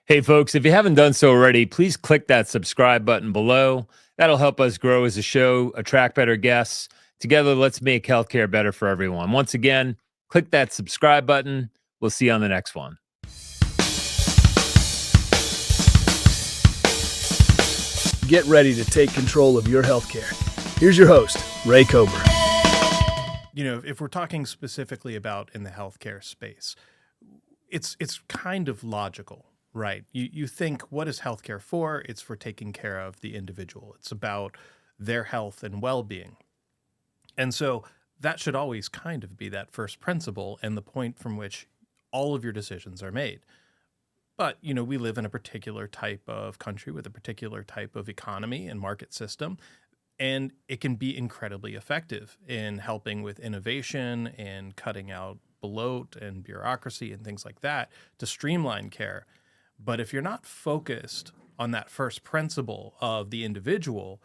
Hey, folks, if you haven't done so already, please click that subscribe button below. That'll help us grow as a show, attract better guests. Together, let's make healthcare better for everyone. Once again, click that subscribe button. We'll see you on the next one. Get ready to take control of your healthcare. Here's your host, Ray Cober. You know, if we're talking specifically about in the healthcare space, it's kind of logical, right? You think, what is healthcare for? It's for taking care of the individual. It's about their health and well-being. And so that should always kind of be that first principle and the point from which all of your decisions are made. But, you know, we live in a particular type of country with a particular type of economy and market system, and it can be incredibly effective in helping with innovation and cutting out bloat and bureaucracy and things like that to streamline care. But if you're not focused on that first principle of the individual,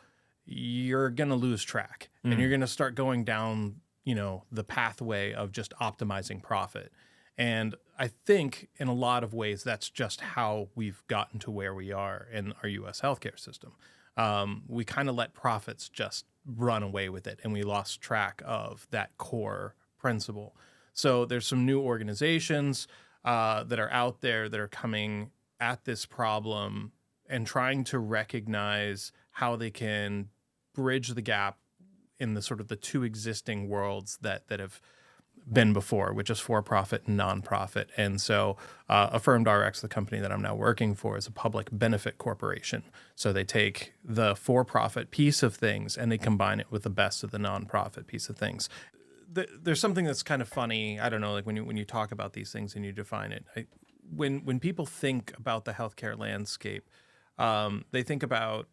you're going to lose track and you're going to start going down, you know, the pathway of just optimizing profit. And I think in a lot of ways, that's just how we've gotten to where we are in our U.S. healthcare system. We kind of let profits just run away with it, and we lost track of that core principle. So there's some new organizations that are out there that are coming at this problem and trying to recognize how they can bridge the gap in the sort of the two existing worlds that have been before, which is for-profit and nonprofit. And so AffirmedRx, the company that I'm now working for, is a public benefit corporation. So they take the for-profit piece of things and they combine it with the best of the nonprofit piece of things. There's something that's kind of funny. I don't know, like when you talk about these things and you define it. When people think about the healthcare landscape, they think about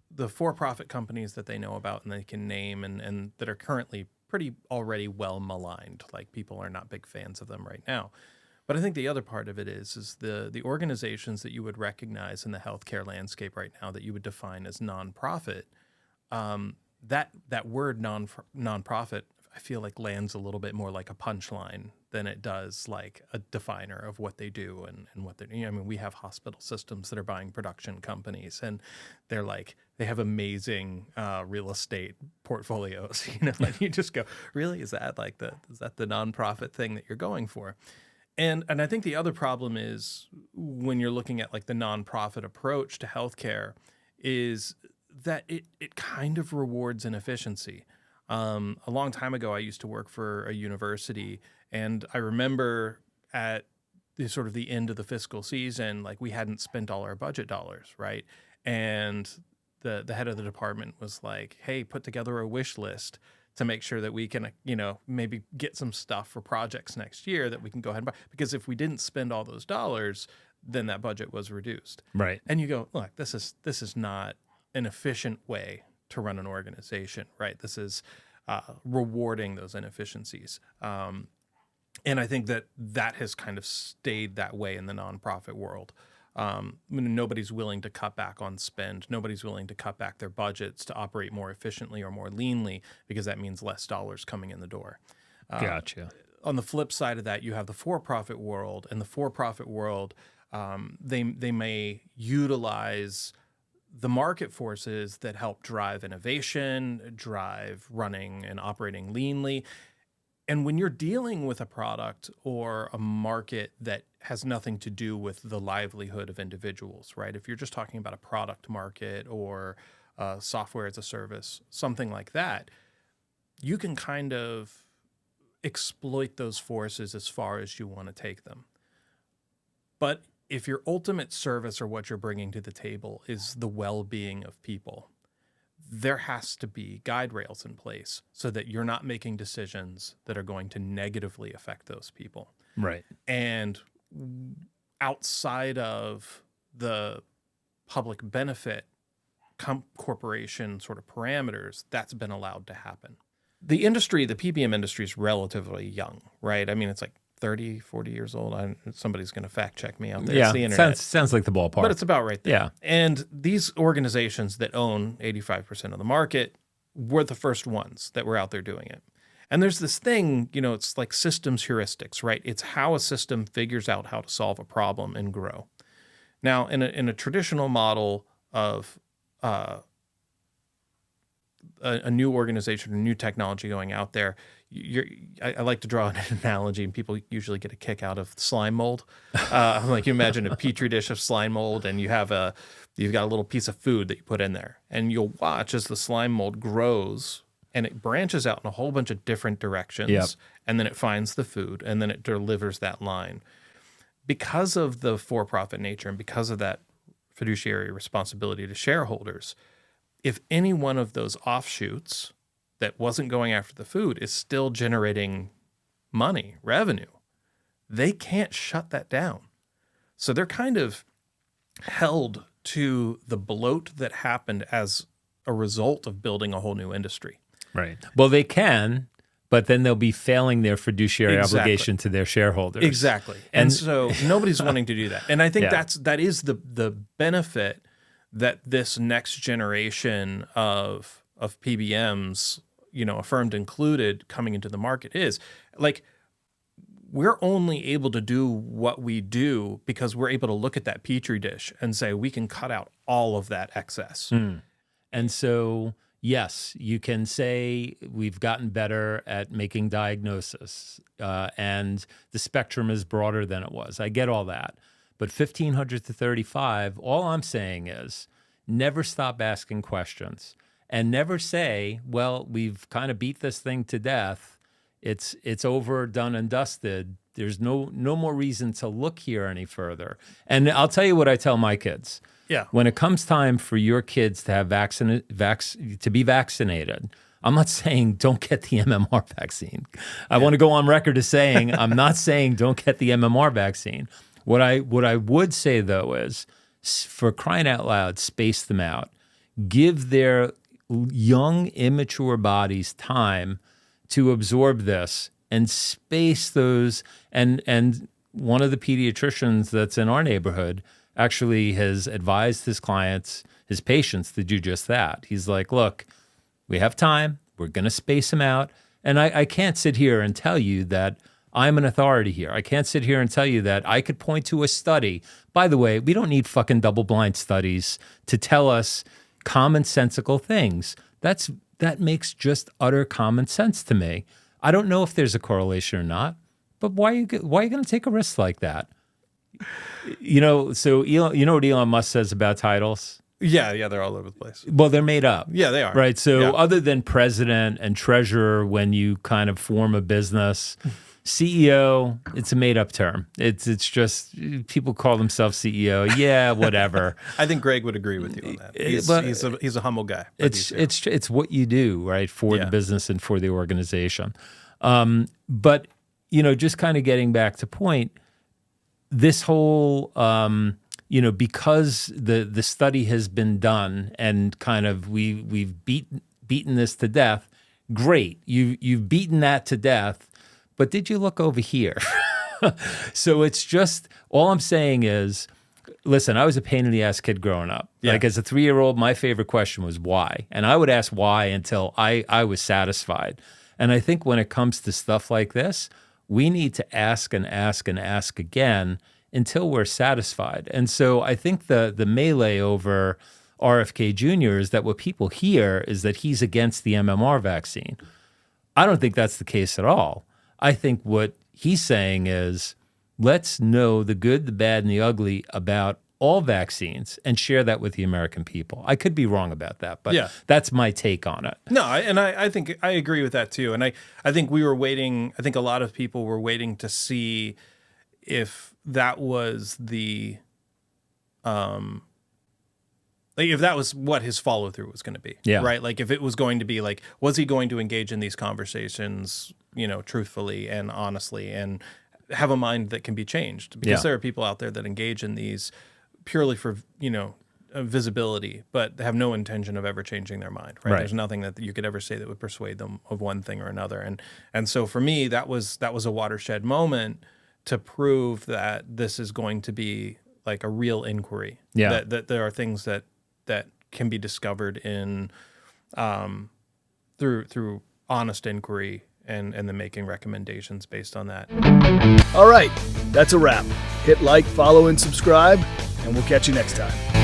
the for-profit companies that they know about and they can name and that are currently pretty already well maligned. Like people are not big fans of them right now. But I think the other part of it is the organizations that you would recognize in the healthcare landscape right now that you would define as nonprofit. That word nonprofit, I feel like lands a little bit more like a punchline than it does like a definer of what they do and what they, I mean, we have hospital systems that are buying production companies and they're like, they have amazing real estate portfolios, you know, and you just go, really, is that the nonprofit thing that you're going for? And I think the other problem is when you're looking at like the nonprofit approach to healthcare is that it kind of rewards inefficiency. A long time ago, I used to work for a university, and I remember at the sort of the end of the fiscal season, like we hadn't spent all our budget dollars, right? And the head of the department was like, hey, put together a wish list to make sure that we can, you know, maybe get some stuff for projects next year that we can go ahead and buy. Because if we didn't spend all those dollars, then that budget was reduced. Right. And you go, look, this is not an efficient way to run an organization, right? This is rewarding those inefficiencies. And I think that has kind of stayed that way in the nonprofit world. Nobody's willing to cut back on spend. Nobody's willing to cut back their budgets to operate more efficiently or more leanly because that means less dollars coming in the door. Gotcha. On the flip side of that, you have the for-profit world, and the for-profit world, they may utilize the market forces that help drive innovation, drive running and operating leanly. And when you're dealing with a product or a market that has nothing to do with the livelihood of individuals, right? If you're just talking about a product market or software as a service, something like that, you can kind of exploit those forces as far as you want to take them. But if your ultimate service or what you're bringing to the table is the well-being of people, there has to be guide rails in place so that you're not making decisions that are going to negatively affect those people. Right. And outside of the public benefit corporation sort of parameters, that's been allowed to happen. The industry, the PBM industry is relatively young, right? I mean, it's like 30, 40 years old. Somebody's going to fact check me out there. Yeah, it's the internet. sounds like the ballpark. But it's about right there. Yeah. And these organizations that own 85% of the market were the first ones that were out there doing it. And there's this thing, you know, it's like systems heuristics, right? It's how a system figures out how to solve a problem and grow. Now, in a traditional model of a new organization, a new technology going out there, I like to draw an analogy, and people usually get a kick out of slime mold. Like, you imagine a petri dish of slime mold, and you've got a little piece of food that you put in there, and you'll watch as the slime mold grows and it branches out in a whole bunch of different directions, and then it finds the food, and then it delivers that line. Because of the for-profit nature and because of that fiduciary responsibility to shareholders, if any one of those offshoots that wasn't going after the food is still generating money, revenue, they can't shut that down. So they're kind of held to the bloat that happened as a result of building a whole new industry. Right. Well, they can, but then they'll be failing their fiduciary obligation to their shareholders. Exactly. And so nobody's wanting to do that. And I think that is the benefit that this next generation of PBMs, Affirmed included, coming into the market is. Like, we're only able to do what we do because we're able to look at that petri dish and say we can cut out all of that excess. And so, yes, you can say we've gotten better at making diagnosis, and the spectrum is broader than it was. I get all that. But 1,500 to 35, all I'm saying is never stop asking questions and never say, well, we've kind of beat this thing to death. It's over, done and dusted. There's no more reason to look here any further. And I'll tell you what I tell my kids. Yeah. When it comes time for your kids to have to be vaccinated, I'm not saying don't get the MMR vaccine. I want to go on record as saying I'm not saying don't get the MMR vaccine. What I would say, though, is, for crying out loud, space them out. Give their young, immature bodies time to absorb this and space those. And one of the pediatricians that's in our neighborhood actually has advised his clients, his patients, to do just that. He's like, look, we have time. We're going to space them out. And I can't sit here and tell you that I'm an authority here. I can't sit here and tell you that I could point to a study. By the way, we don't need fucking double-blind studies to tell us commonsensical things. That makes just utter common sense to me. I don't know if there's a correlation or not, but why are you going to take a risk like that? So what Elon Musk says about titles? Yeah, they're all over the place. Well, they're made up. Yeah, they are. Right. So other than president and treasurer, when you kind of form a business, CEO, it's a made up term. It's just people call themselves CEO. Yeah, whatever. I think Greg would agree with you on that. He's a humble guy. It's what you do, right, for the business and for the organization. But just kind of getting back to point, this whole because the study has been done and kind of we've beaten this to death. Great, you've beaten that to death. But did you look over here? So it's just, all I'm saying is, listen, I was a pain in the ass kid growing up. Yeah. Like, as a 3-year-old, my favorite question was why? And I would ask why until I was satisfied. And I think when it comes to stuff like this, we need to ask and ask and ask again until we're satisfied. And so I think the melee over RFK Jr. is that what people hear is that he's against the MMR vaccine. I don't think that's the case at all. I think what he's saying is, let's know the good, the bad, and the ugly about all vaccines and share that with the American people. I could be wrong about that, but that's my take on it. No, I think I agree with that too. And I think we were waiting, I think a lot of people were waiting to see if that was the, like, if that was what his follow through was going to be, right? Like, if it was going to be like, was he going to engage in these conversations, truthfully and honestly, and have a mind that can be changed? Because there are people out there that engage in these purely for, visibility, but have no intention of ever changing their mind, right? There's nothing that you could ever say that would persuade them of one thing or another. And so for me, that was a watershed moment to prove that this is going to be like a real inquiry. That there are things that can be discovered in through honest inquiry and then making recommendations based on that. All right, that's a wrap. Hit like, follow, and subscribe, and we'll catch you next time.